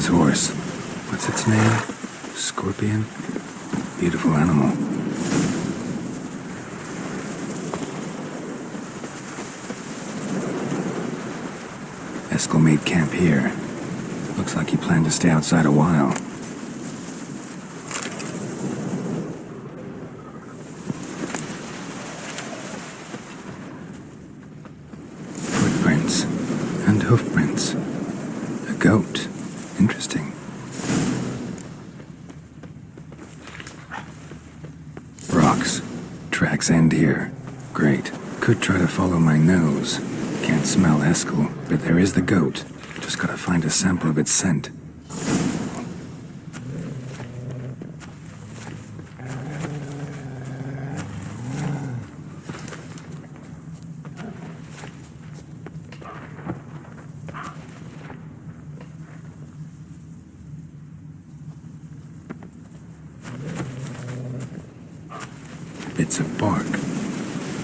his horse. What's its name? Scorpion? Beautiful animal. Eskel made camp here. Looks like he planned to stay outside a while. Footprints and hoofprints. A goat. Interesting. Rocks. Tracks end here. Great. Could try to follow my nose. Can't smell Eskel, but there is the goat. Just gotta find a sample of its scent. Bits of bark.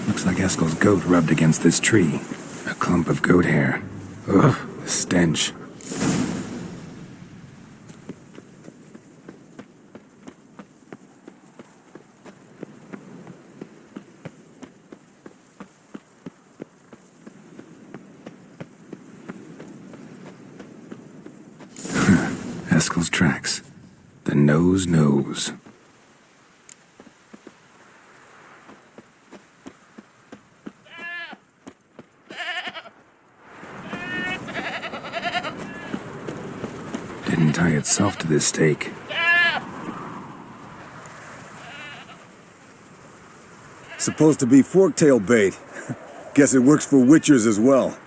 Looks like Eskel's goat rubbed against this tree. A clump of goat hair. Ugh, the stench. Eskel's tracks. The nose knows. Didn't tie itself to this stake. Supposed to be forktail bait. Guess it works for witchers as well.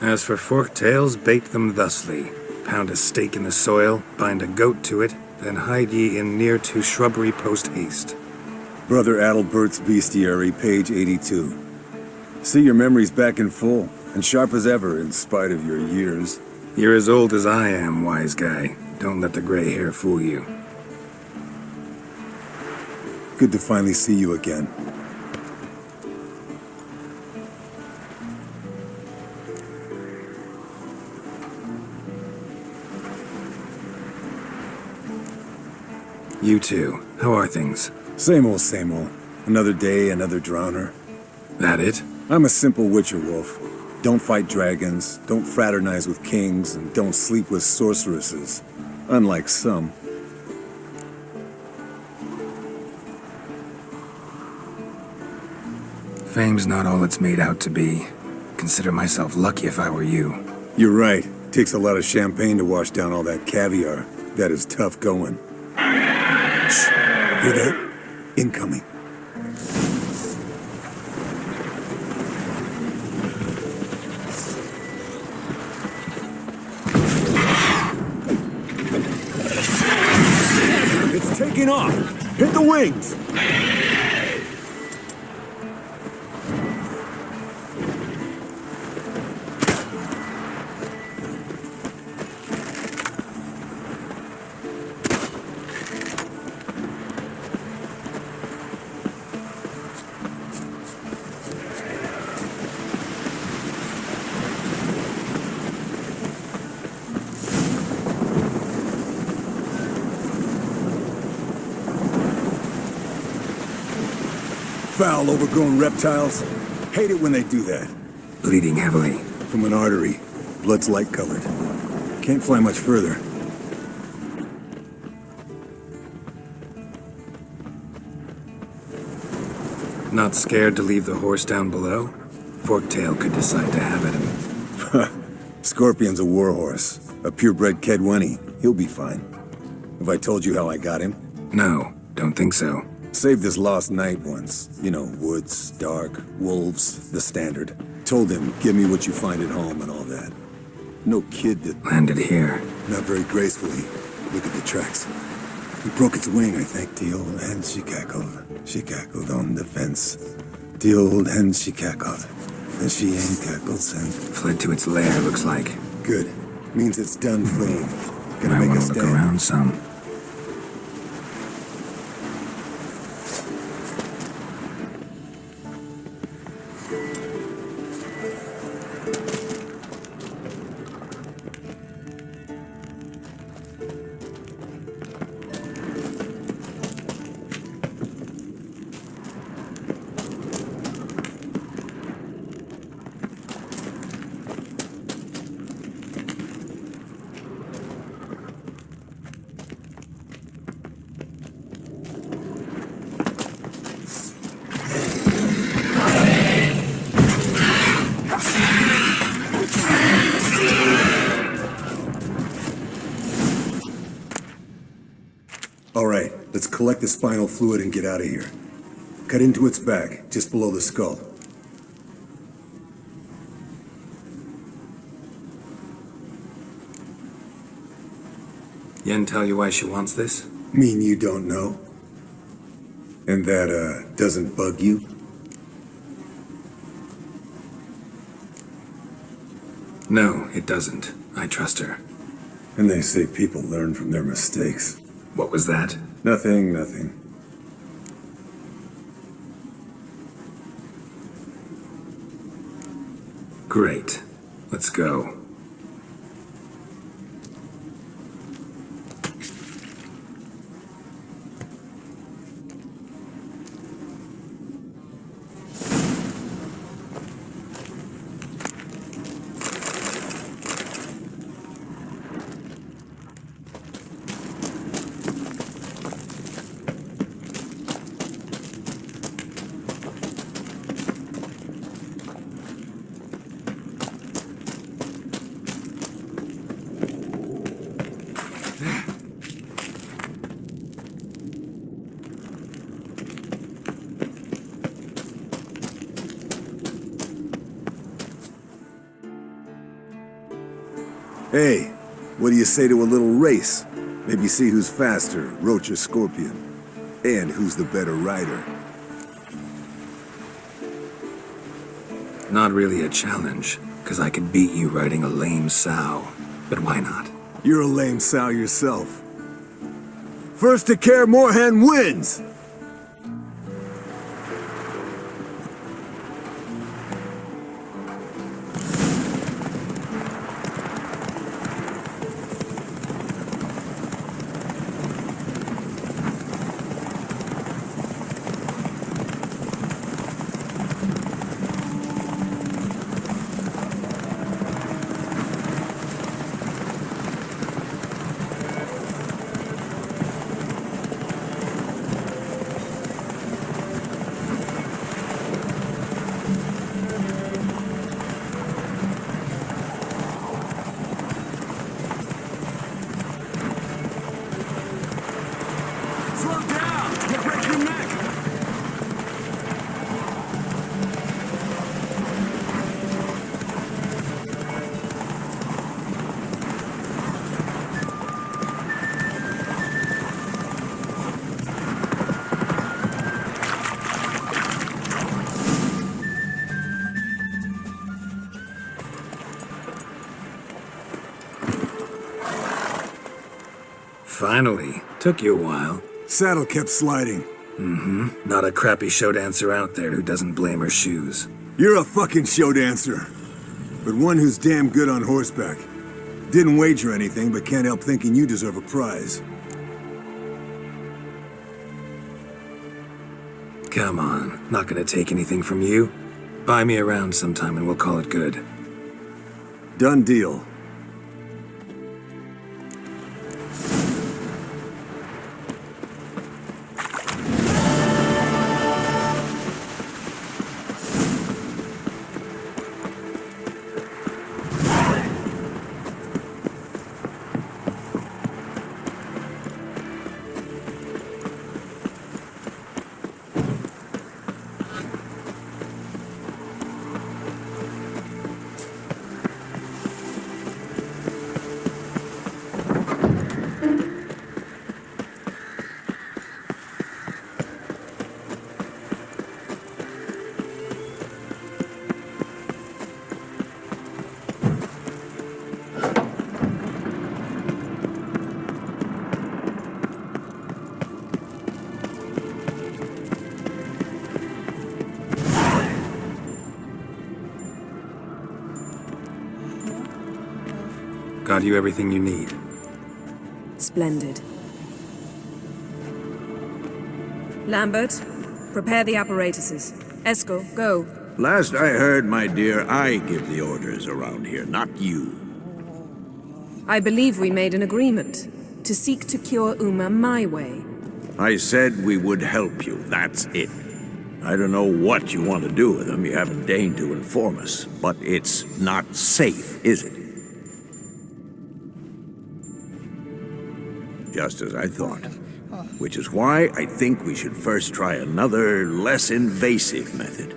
As for forktails, bait them thusly. Pound a stake in the soil, bind a goat to it, then hide ye in near to shrubbery post haste. Brother Adalbert's Bestiary, page 82. See your memories back in full, and sharp as ever in spite of your years. You're as old as I am, wise guy. Don't let the gray hair fool you. Good to finally see you again. You too. How are things? Same old, same old. Another day, another drowner. That it? I'm a simple witcher wolf. Don't fight dragons, don't fraternize with kings, and don't sleep with sorceresses. Unlike some. Fame's not all it's made out to be. Consider myself lucky if I were you. You're right. Takes a lot of champagne to wash down all that caviar. That is tough going. Shh. Hear that? Incoming. It's taking off! Hit the wings! Foul, overgrown reptiles. Hate it when they do that. Bleeding heavily. From an artery. Blood's light-colored. Can't fly much further. Not scared to leave the horse down below? Forktail could decide to have at him. Scorpion's a warhorse. A purebred Kedwenny. He'll be fine. Have I told you how I got him? No, don't think so. Saved his lost knight once. You know, woods, dark, wolves, the standard. Told him, give me what you find at home and all that. No kid that... Landed here. Not very gracefully. Look at the tracks. He broke its wing, I think. The old hen, she cackled. She cackled on the fence. The old hen, she cackled. And she ain't cackled since. Fled to its lair, looks like. Good. Means it's done fleeing. Gonna I make want a to look stand. around some. All right, let's collect the spinal fluid and get out of here. Cut into its back, just below the skull. Yen tell you why she wants this? Mean you don't know? And that, doesn't bug you? No, it doesn't. I trust her. And they say people learn from their mistakes. What was that? Nothing, nothing. Great. Let's go. Hey, what do you say to a little race? Maybe see who's faster, Roach or Scorpion. And who's the better rider. Not really a challenge, because I could beat you riding a lame sow. But why not? You're a lame sow yourself. First to Kaer Morhen wins! Finally. Took you a while. Saddle kept sliding. Not a crappy show dancer out there who doesn't blame her shoes. You're a fucking show dancer. But one who's damn good on horseback. Didn't wager anything, but can't help thinking you deserve a prize. Come on. Not gonna take anything from you. Buy me around sometime and we'll call it good. Done deal. Got you everything you need. Splendid. Lambert, prepare the apparatuses. Eskel, go. Last I heard, my dear, I give the orders around here, not you. I believe we made an agreement to seek to cure Uma my way. I said we would help you, that's it. I don't know what you want to do with them, you haven't deigned to inform us, but it's not safe, is it? Just as I thought. Which is why I think we should first try another, less invasive method.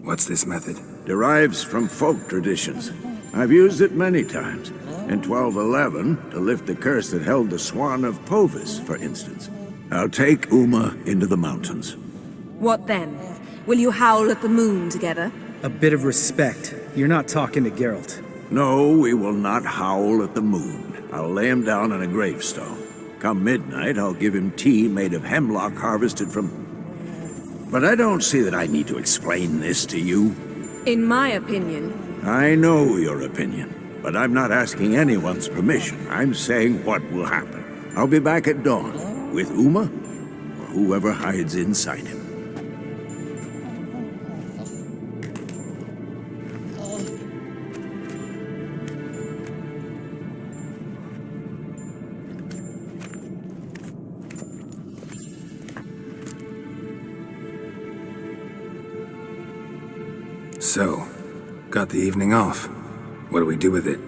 What's this method? Derives from folk traditions. I've used it many times. In 1211, to lift the curse that held the Swan of Povis, for instance. I'll take Uma into the mountains. What then? Will you howl at the moon together? A bit of respect. You're not talking to Geralt. No, we will not howl at the moon. I'll lay him down on a gravestone. Come midnight, I'll give him tea made of hemlock harvested from... But I don't see that I need to explain this to you. In my opinion. I know your opinion, but I'm not asking anyone's permission. I'm saying what will happen. I'll be back at dawn, with Uma, or whoever hides inside him. So, got the evening off. What do we do with it?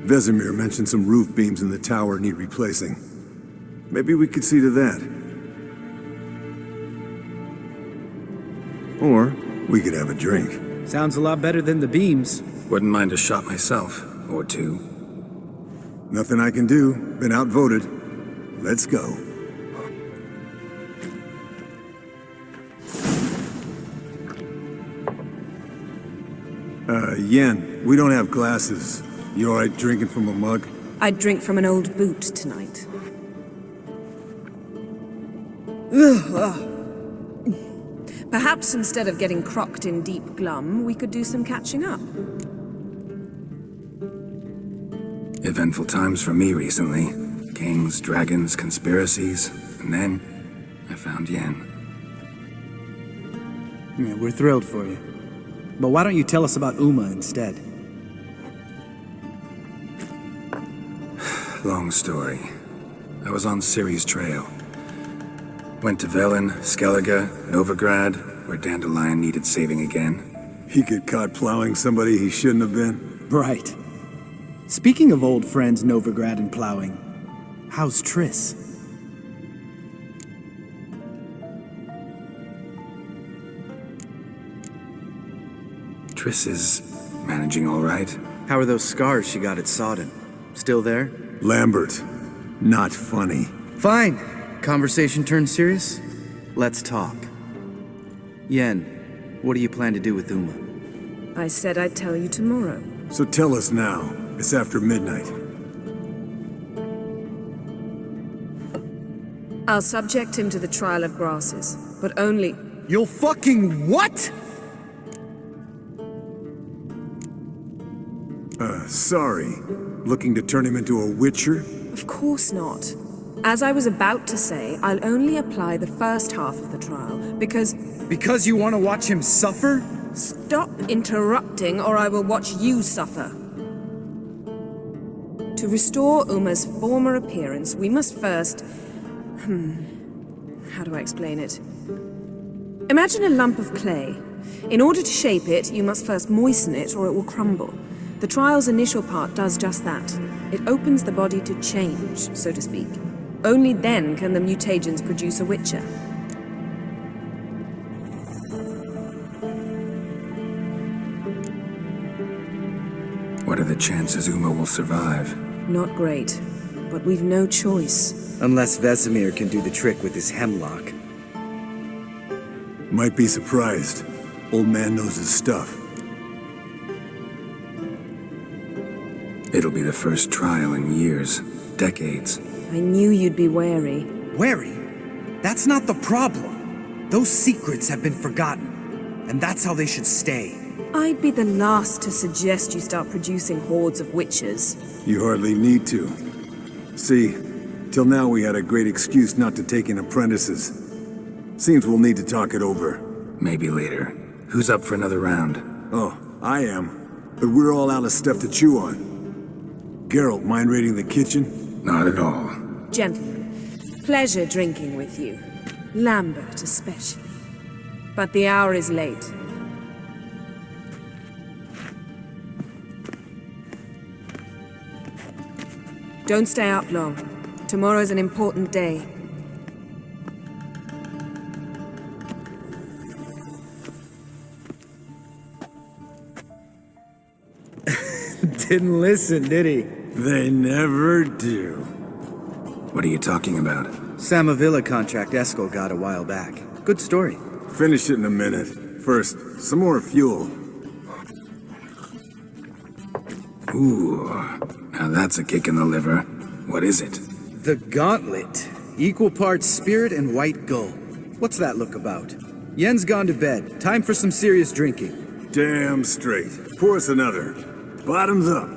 Vesemir mentioned some roof beams in the tower need replacing. Maybe we could see to that. Or we could have a drink. Sounds a lot better than the beams. Wouldn't mind a shot myself, or two. Nothing I can do. Been outvoted. Let's go. Yen, we don't have glasses. You alright drinking from a mug? I'd drink from an old boot tonight. Perhaps instead of getting crocked in deep glum, we could do some catching up. Eventful times for me recently. Kings, dragons, conspiracies, and then I found Yen. Yeah, we're thrilled for you. But why don't you tell us about Uma instead? Long story. I was on Ciri's trail. Went to Velen, Skellige, Novigrad, where Dandelion needed saving again. He get caught plowing somebody he shouldn't have been? Right. Speaking of old friends Novigrad and plowing, how's Triss? Triss is managing all right. How are those scars she got at Sodden? Still there? Lambert. Not funny. Fine. Conversation turned serious? Let's talk. Yen, what do you plan to do with Uma? I said I'd tell you tomorrow. So tell us now. It's after midnight. I'll subject him to the trial of grasses, but only... You'll fucking what? Sorry. Looking to turn him into a witcher? Of course not. As I was about to say, I'll only apply the first half of the trial, because... Because you want to watch him suffer? Stop interrupting, or I will watch you suffer. To restore Uma's former appearance, we must first... How do I explain it? Imagine a lump of clay. In order to shape it, you must first moisten it, or it will crumble. The trial's initial part does just that. It opens the body to change, so to speak. Only then can the mutagens produce a witcher. What are the chances Uma will survive? Not great, but we've no choice. Unless Vesemir can do the trick with his hemlock. Might be surprised. Old man knows his stuff. It'll be the first trial in years, decades. I knew you'd be wary. Wary? That's not the problem. Those secrets have been forgotten, and that's how they should stay. I'd be the last to suggest you start producing hordes of witches. You hardly need to. See, till now we had a great excuse not to take in apprentices. Seems we'll need to talk it over. Maybe later. Who's up for another round? Oh, I am. But we're all out of stuff to chew on. Geralt, mind raiding the kitchen? Not at all. Gentlemen, pleasure drinking with you. Lambert especially. But the hour is late. Don't stay up long. Tomorrow's an important day. Didn't listen, did he? They never do. What are you talking about? Samavilla contract Eskel got a while back. Good story. Finish it in a minute. First, some more fuel. Ooh, now that's a kick in the liver. What is it? The Gauntlet. Equal parts spirit and white gull. What's that look about? Yen's gone to bed. Time for some serious drinking. Damn straight. Pour us another. Bottoms up.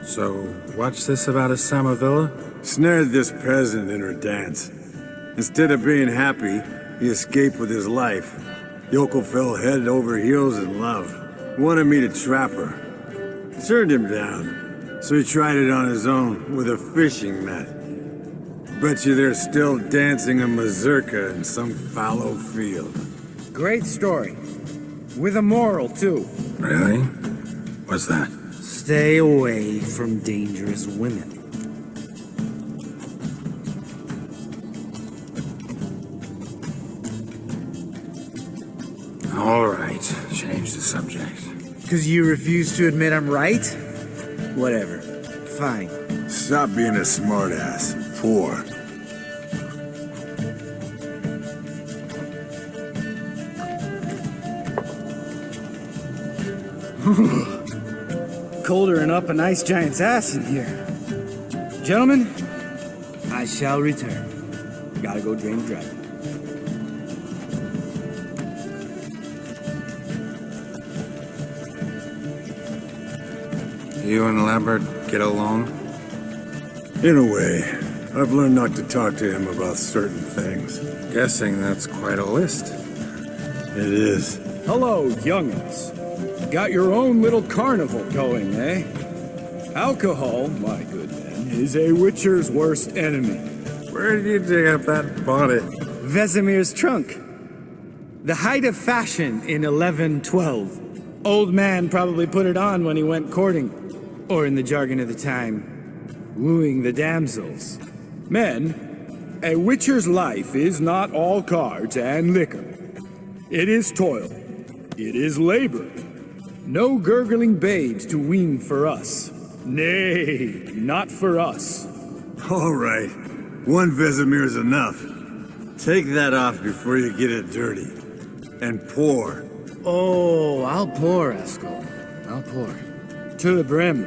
So, what's this about a Samavilla? Snared this peasant in her dance. Instead of being happy, he escaped with his life. Yoko fell head over heels in love. Wanted me to trap her. Turned him down. So he tried it on his own with a fishing net. Bet you they're still dancing a mazurka in some fallow field. Great story. With a moral, too. Really? What's that? Stay away from dangerous women. All right, change the subject. 'Cause you refuse to admit I'm right? Whatever. Fine. Stop being a smartass. Poor. Colder and up a nice giant's ass in here. Gentlemen, I shall return. Gotta go drain the dragon. You and Lambert get along? In a way. I've learned not to talk to him about certain things. Guessing that's quite a list. It is. Hello, young'uns. Got your own little carnival going, eh? Alcohol, my good men, is a witcher's worst enemy. Where did you dig up that bonnet? Vesemir's trunk. The height of fashion in 1112. Old man probably put it on when he went courting. Or in the jargon of the time, wooing the damsels. Men, a witcher's life is not all cards and liquor. It is toil. It is labor. No gurgling babes to wean for us. Nay, not for us. All right. One Vesemir's enough. Take that off before you get it dirty. And pour. Oh, I'll pour, Eskel. I'll pour. To the brim.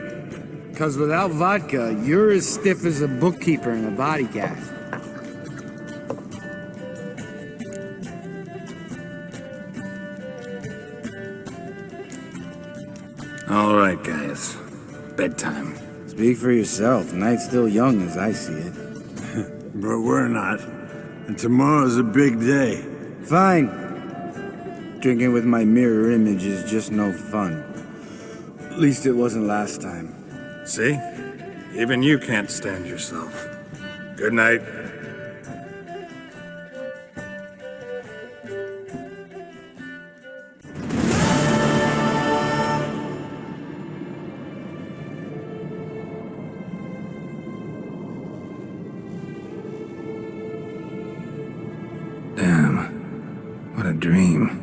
'Cause without vodka, you're as stiff as a bookkeeper in a body cast. All right, guys. Bedtime. Speak for yourself. The night's still young as I see it. But we're not. And tomorrow's a big day. Fine. Drinking with my mirror image is just no fun. At least it wasn't last time. See? Even you can't stand yourself. Good night. Damn. What a dream.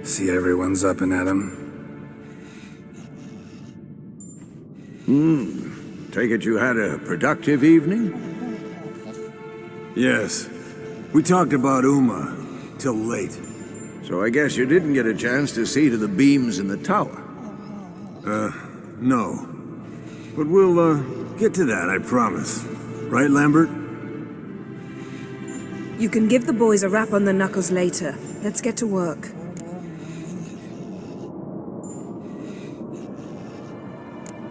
See everyone's up and at 'em. Take it you had a productive evening? Yes. We talked about Uma till late. So I guess you didn't get a chance to see to the beams in the tower. No. But we'll, get to that, I promise. Right, Lambert? You can give the boys a rap on the knuckles later. Let's get to work.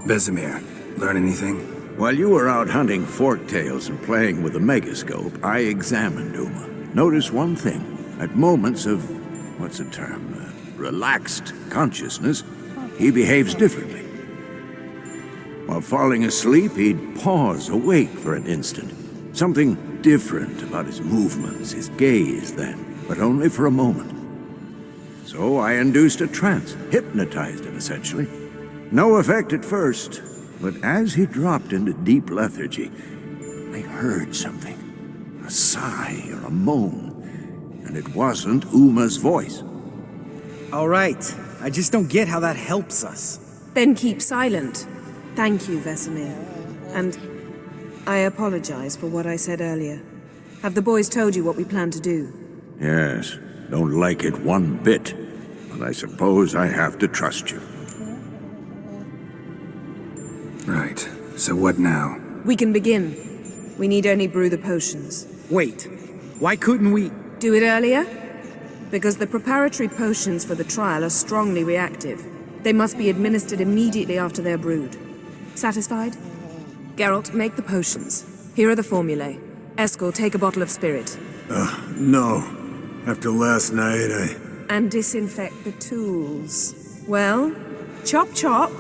Vesemir, learn anything? While you were out hunting forktails and playing with the megascope, I examined Uma. Notice one thing. At moments of, what's the term, relaxed consciousness, he behaves differently. While falling asleep, he'd pause awake for an instant. Something different about his movements, his gaze then, but only for a moment. So I induced a trance, hypnotized him essentially. No effect at first, but as he dropped into deep lethargy, I heard something. A sigh or a moan. And it wasn't Uma's voice. All right. I just don't get how that helps us. Then keep silent. Thank you, Vesemir. And I apologize for what I said earlier. Have the boys told you what we plan to do? Yes, don't like it one bit. But I suppose I have to trust you. Right. So what now? We can begin. We need only brew the potions. Wait. Why couldn't we... Do it earlier? Because the preparatory potions for the trial are strongly reactive. They must be administered immediately after they're brewed. Satisfied? Geralt, make the potions. Here are the formulae. Eskel, take a bottle of spirit. No. After last night, And disinfect the tools. Well, chop chop.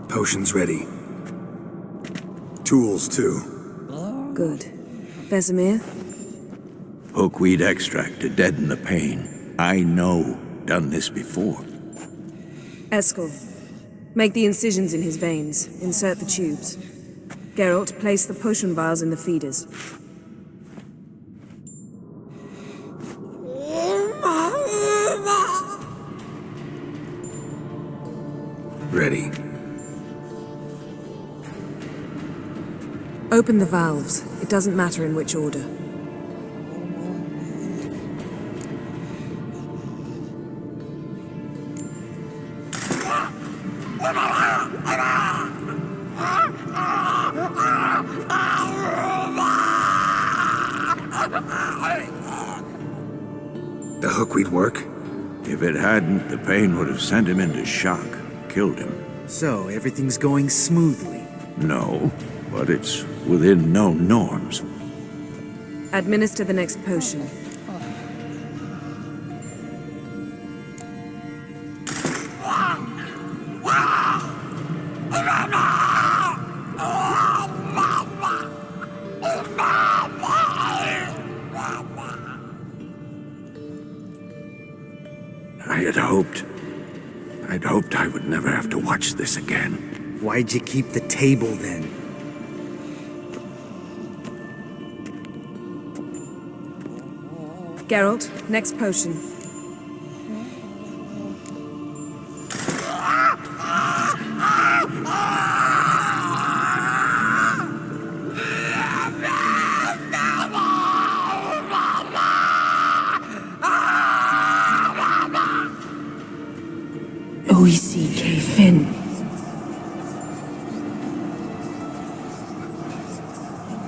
Potions ready. tools, too. Good. Vesemir? Hookweed extract to deaden the pain. I know. Done this before. Eskel, make the incisions in his veins. Insert the tubes. Geralt, place the potion vials in the feeders. Ready. Open the valves. It doesn't matter in which order. The hookweed work? If it hadn't, the pain would have sent him into shock, killed him. So, everything's going smoothly. No, but it's within known norms. Administer the next potion. I'd hoped I would never have to watch this again. Why'd you keep the table then? Geralt, next potion. Fin.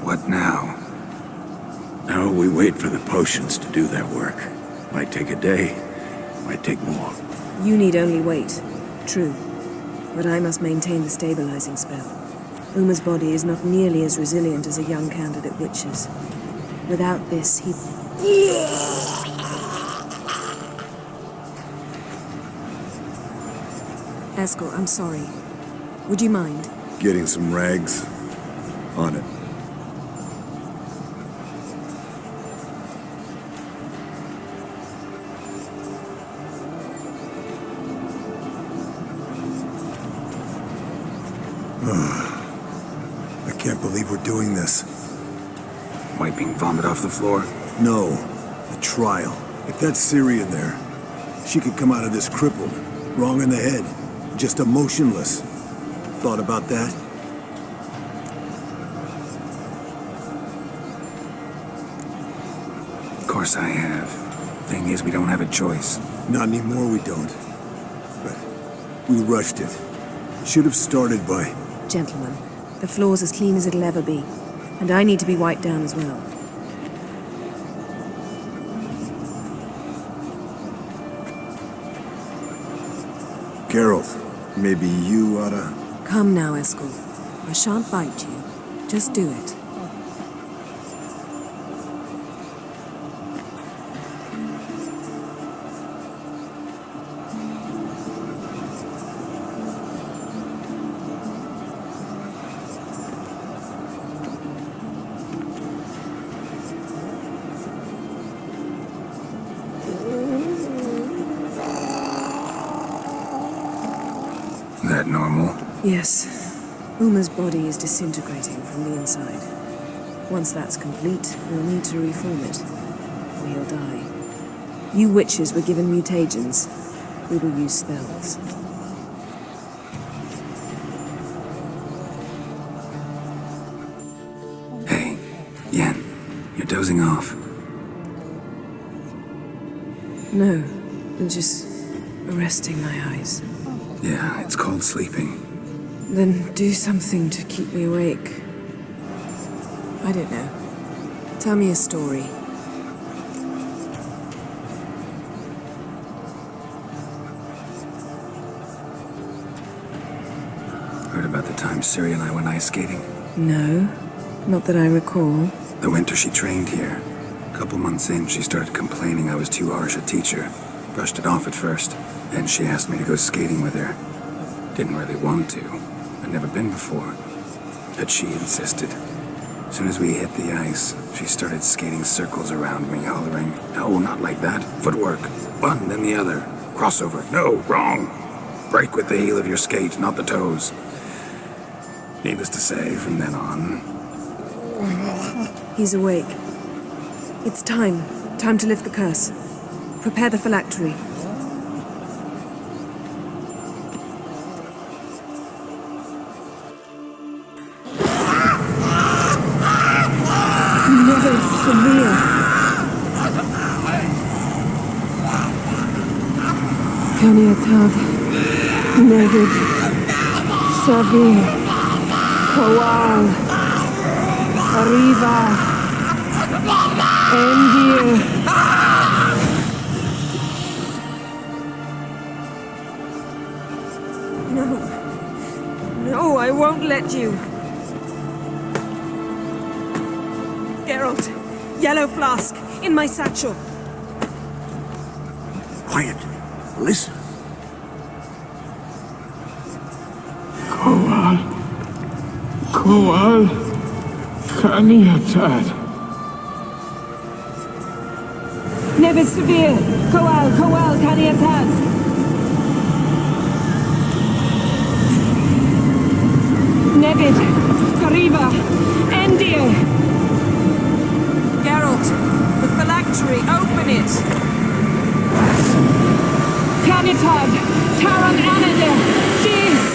What now? Now we wait for the potions to do their work. Might take a day, might take more. You need only wait. True. But I must maintain the stabilizing spell. Uma's body is not nearly as resilient as a young candidate witch's. Without this, he... Eskel, I'm sorry. Would you mind? Getting some rags? On it. I can't believe we're doing this. Wiping vomit off the floor? No, the trial. If that's Siri in there, she could come out of this crippled, wrong in the head, just emotionless. Thought about that? Of course I have. Thing is, we don't have a choice. Not anymore, we don't. But we rushed it. Should have started by... Gentlemen, the floor's as clean as it'll ever be. And I need to be wiped down as well. Geralt, maybe you oughta... Come now, Eskel. I shan't bite you. Just do it. That normal? Yes. Uma's body is disintegrating from the inside. Once that's complete, we'll need to reform it. Or he'll die. You witches were given mutagens. We will use spells. Hey, Yen, you're dozing off. No, I'm just resting my eyes. Yeah, it's called sleeping. Then do something to keep me awake. I don't know. Tell me a story. Heard about the time Siri and I went ice skating? No, not that I recall. The winter she trained here. A couple months in, she started complaining I was too harsh a teacher. Brushed it off at first. Then she asked me to go skating with her. Didn't really want to. I'd never been before. But she insisted. As soon as we hit the ice, she started skating circles around me, hollering, "No, not like that. Footwork. One, then the other. Crossover. No, wrong. Break with the heel of your skate, not the toes." Needless to say, from then on... He's awake. It's time. Time to lift the curse. Prepare the phylactery. Never severe. Kaniatad. Nevid. Savir. Kowal. Arriva. Endir. No, I won't let you. Geralt, yellow flask, in my satchel. Quiet. Listen. Kowal, Kaniatad. Nevid severe. Kowal, Kaniatad. Nevid, Gariva, Endir. Geralt, the phylactery, open it. Kaniatad, Taran Anadir, These.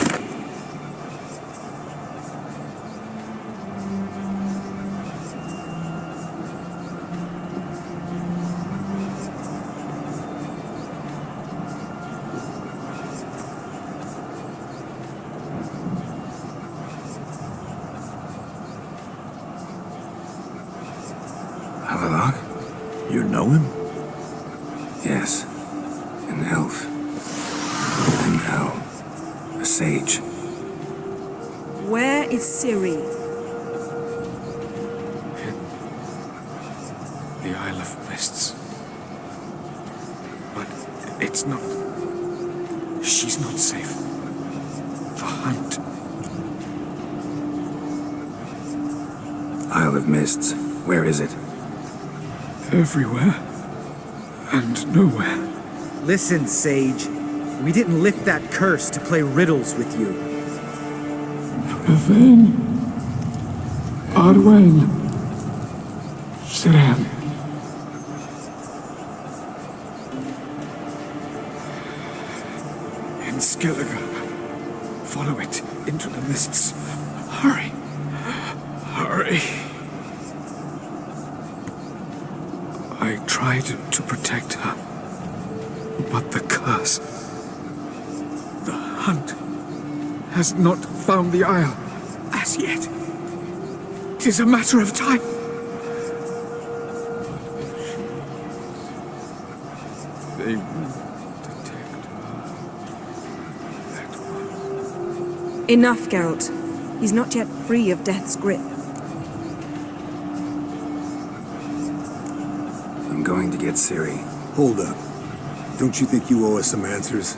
You know him? Yes. An elf. And now, a sage. Where is Ciri? The Isle of Mists. But it's not... She's not safe. The hunt. Isle of Mists. Where is it? Everywhere. And nowhere. Listen, Sage. We didn't lift that curse to play riddles with you. Yvain. Arwen. Siran. In Skellige. Follow it into the mists. Hurry. Hurry. I tried to protect her, but the curse, the hunt, has not found the Isle as yet. 'Tis a matter of time. They will detect her. That one. Enough, Geralt. He's not yet free of death's grip. I'm going to get Ciri. Hold up. Don't you think you owe us some answers?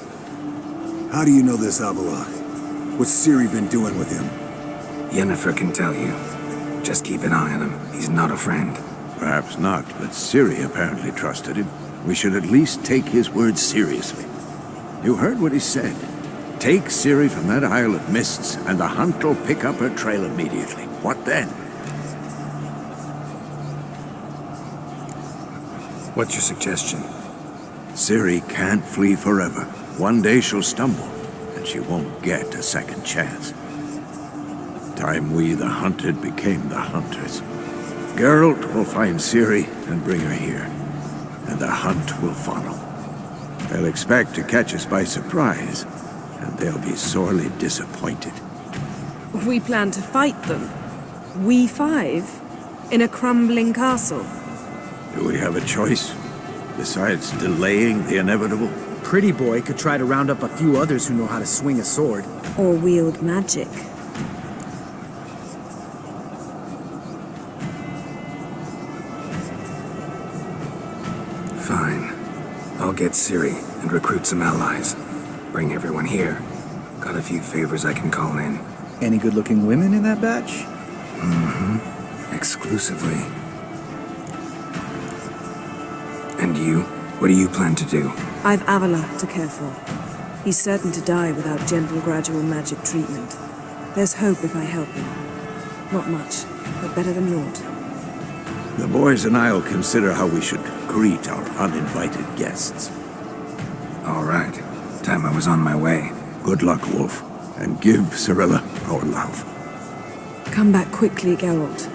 How do you know this Avallac'h? What's Ciri been doing with him? Yennefer can tell you. Just keep an eye on him. He's not a friend. Perhaps not, but Ciri apparently trusted him. We should at least take his words seriously. You heard what he said. Take Ciri from that Isle of Mists, and the hunt will pick up her trail immediately. What then? What's your suggestion? Ciri can't flee forever. One day she'll stumble, and she won't get a second chance. Time we, the hunted, became the hunters. Geralt will find Ciri and bring her here, and the hunt will follow. They'll expect to catch us by surprise, and they'll be sorely disappointed. We plan to fight them. We five? In a crumbling castle? Do we have a choice? Besides delaying the inevitable? Pretty boy could try to round up a few others who know how to swing a sword. Or wield magic? Fine. I'll get Ciri and recruit some allies. Bring everyone here. Got a few favors I can call in. Any good-looking women in that batch? Mm-hmm. Exclusively. And you? What do you plan to do? I've Avallac'h to care for. He's certain to die without gentle, gradual magic treatment. There's hope if I help him. Not much, but better than naught. The boys and I'll consider how we should greet our uninvited guests. All right. Time I was on my way. Good luck, Wolf, and give Cirilla our love. Come back quickly, Geralt.